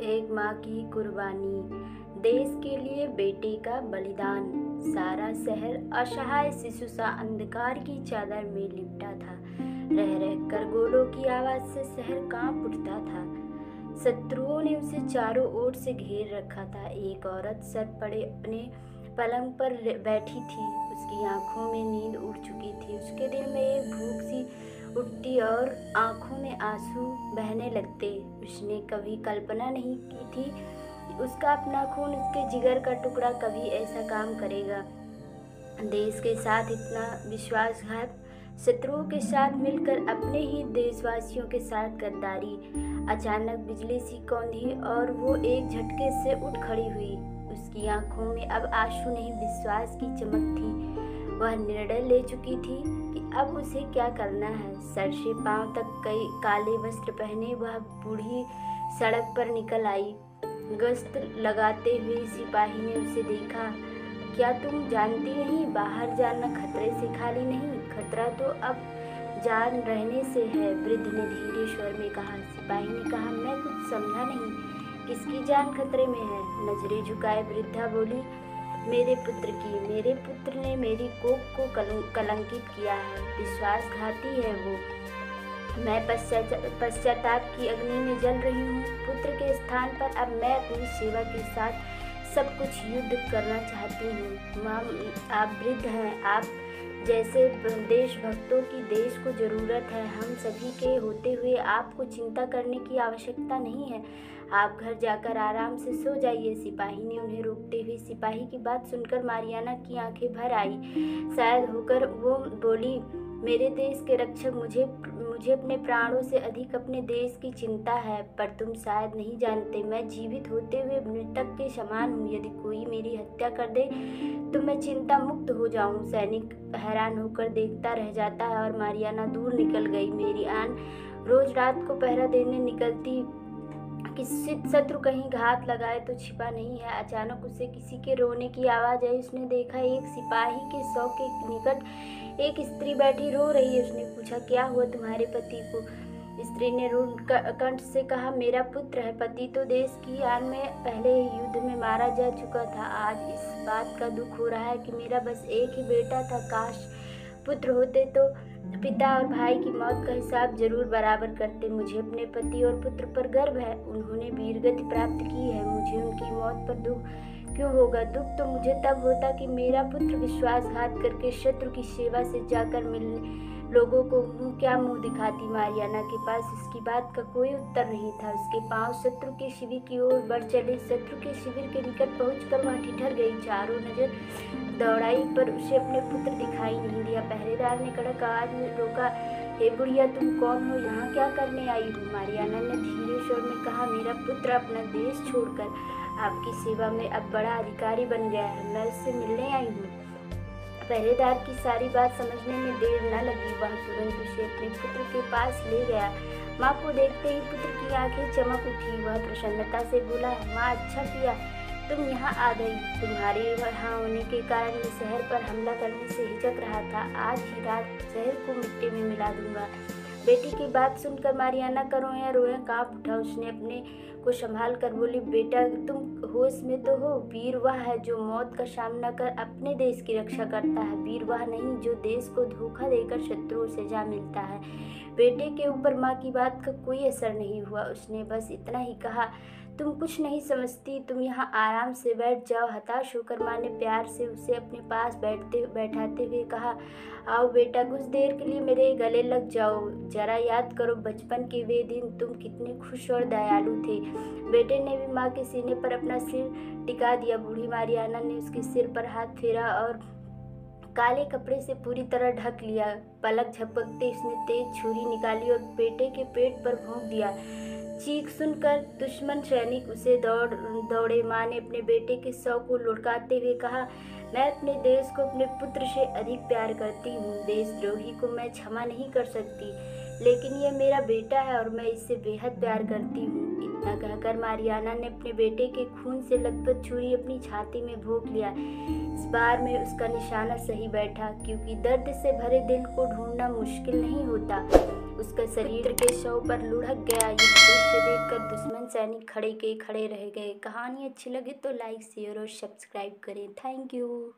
एक माँ की कुर्बानी, देश के लिए बेटे का बलिदान। सारा शहर असहाय शिशु सा अंधकार की चादर में लिपटा था। रह रह कर गोलों की आवाज से शहर कांप उठता था। शत्रुओं ने उसे चारों ओर से घेर रखा था। एक औरत सर पड़े अपने पलंग पर बैठी थी। उसकी आंखों में नींद उड़ चुकी थी। उसके दिल में एक भूख सी उठती और आंखों में आंसू बहने लगते। उसने कभी कल्पना नहीं की थी उसका अपना खून, उसके जिगर का टुकड़ा कभी ऐसा काम करेगा। देश के साथ इतना विश्वासघात, शत्रुओं के साथ मिलकर अपने ही देशवासियों के साथ गद्दारी। अचानक बिजली सी कौंधी और वो एक झटके से उठ खड़ी हुई। उसकी आंखों में अब आंसू नहीं, विश्वास की चमक थी। वह निर्णय ले चुकी थी कि अब उसे क्या करना है। सर से पांव तक कई काले वस्त्र पहने वह बूढ़ी सड़क पर निकल आई। गश्त लगाते हुए सिपाही ने उसे देखा। क्या तुम जानती नहीं, बाहर जाना खतरे से खाली नहीं, खतरा तो अब जान रहने से है, वृद्ध ने धीरे स्वर में कहा। सिपाही ने कहा, मैं कुछ समझा नहीं, किसकी जान खतरे में है? नजरें झुकाए वृद्धा बोली, मेरे पुत्र की। मेरे पुत्र ने मेरी कोख को कलंकित किया है, विश्वासघाती है वो। मैं पश्चाताप की अग्नि में जल रही हूँ। पुत्र के स्थान पर अब मैं अपनी सेवा के साथ सब कुछ युद्ध करना चाहती हूँ। माँ, आप वृद्ध हैं, आप जैसे देशभक्तों की देश को ज़रूरत है। हम सभी के होते हुए आपको चिंता करने की आवश्यकता नहीं है। आप घर जाकर आराम से सो जाइए। सिपाही ने उन्हें रोकते हुए, सिपाही की बात सुनकर मारियाना की आंखें भर आई। शायद होकर वो बोली, मेरे देश के रक्षक, मुझे अपने प्राणों से अधिक अपने देश की चिंता है। पर तुम शायद नहीं जानते, मैं जीवित होते हुए मृतक के समान हूँ। यदि कोई मेरी हत्या कर दे तो मैं चिंता मुक्त हो जाऊँ। सैनिक हैरान होकर देखता रह जाता है और मारियाना दूर निकल गई। मेरी आन रोज रात को पहरा देने निकलती कि शत्रु कहीं घात लगाए तो छिपा नहीं है। अचानक उसे किसी के रोने की आवाज आई। उसने देखा एक सिपाही के शव के निकट एक स्त्री बैठी रो रही है। उसने पूछा, क्या हुआ तुम्हारे पति को? स्त्री ने रुण कंठ से कहा, मेरा पुत्र है। पति तो देश की आन में पहले ही युद्ध में मारा जा चुका था। आज इस बात का दुख हो रहा है कि मेरा बस एक ही बेटा था। काश पुत्र होते तो पिता और भाई की मौत का हिसाब जरूर बराबर करते। मुझे अपने पति और पुत्र पर गर्व है, उन्होंने वीरगति प्राप्त की है। मुझे उनकी मौत पर दुख क्यों होगा? दुख तो मुझे तब होता कि मेरा पुत्र विश्वासघात करके शत्रु की सेवा से जाकर मिलने लोगों को क्या मुंह दिखाती। मारियाना के पास इसकी बात का कोई उत्तर नहीं था। उसके पांव शत्रु के शिविर की ओर बढ़ चले। शत्रु के शिविर के निकट पहुंचकर वह ठिठर गई। चारों नजर दौड़ाई पर उसे अपने पुत्र दिखाई नहीं दिया। पहरेदार ने कड़क आवाज में रोका, हे बुढ़िया, तुम कौन हो? यहाँ क्या करने आई हो? मारियाना ने धीरे स्वर में कहा, मेरा पुत्र अपना देश छोड़कर आपकी सेवा में अब बड़ा अधिकारी बन गया है, मैं उससे मिलने आई हूँ। पहरेदार की सारी बात समझने में देर न लगी। वह तुरंत उसे अपने पुत्र के पास ले गया। माँ को देखते ही पुत्र की आंखें चमक उठी। वह प्रसन्नता से बोला, माँ, अच्छा किया तुम यहाँ आ गई। तुम्हारे यहाँ होने के कारण मैं शहर पर हमला करने से हिचक रहा था। आज ही रात शहर को मिट्टी में मिला दूंगा। बेटी की बात सुनकर मारियाना का रोया कांप उठा। उसने अपने को संभाल कर बोली, बेटा, तुम होश में तो हो? वीर वह है जो मौत का सामना कर अपने देश की रक्षा करता है। वीर वह नहीं जो देश को धोखा देकर शत्रुओं से जा मिलता है। बेटे के ऊपर माँ की बात का कोई असर नहीं हुआ। उसने बस इतना ही कहा, तुम कुछ नहीं समझती, तुम यहाँ आराम से बैठ जाओ। हताश होकर माँ ने प्यार से उसे अपने पास बैठाते हुए कहा, आओ बेटा, कुछ देर के लिए मेरे गले लग जाओ। जरा याद करो बचपन के वे दिन, तुम कितने खुश और दयालु थे। बेटे ने भी माँ के सीने पर अपना सिर टिका दिया। बूढ़ी मारियाना ने उसके सिर पर हाथ फेरा और काले कपड़े से पूरी तरह ढक लिया। पलक झपकते उसने तेज छुरी निकाली और बेटे के पेट पर भोंक दिया। चीख सुनकर दुश्मन सैनिक उसे दौड़े। माँ ने अपने बेटे के शव को लुढ़काते हुए कहा, मैं अपने देश को अपने पुत्र से अधिक प्यार करती हूँ। देशद्रोही को मैं क्षमा नहीं कर सकती, लेकिन यह मेरा बेटा है और मैं इससे बेहद प्यार करती हूँ। इतना कहकर मारियाना ने अपने बेटे के खून से लथपथ छुरी अपनी छाती में भोंक लिया। इस बार में उसका निशाना सही बैठा, क्योंकि दर्द से भरे दिल को ढूंढना मुश्किल नहीं होता। उसका शरीर के शव पर लुढ़क गया। यह दृश्य देखकर दुश्मन सैनिक खड़े के खड़े रह गए। कहानी अच्छी लगे तो लाइक शेयर और सब्सक्राइब करें। Thank you.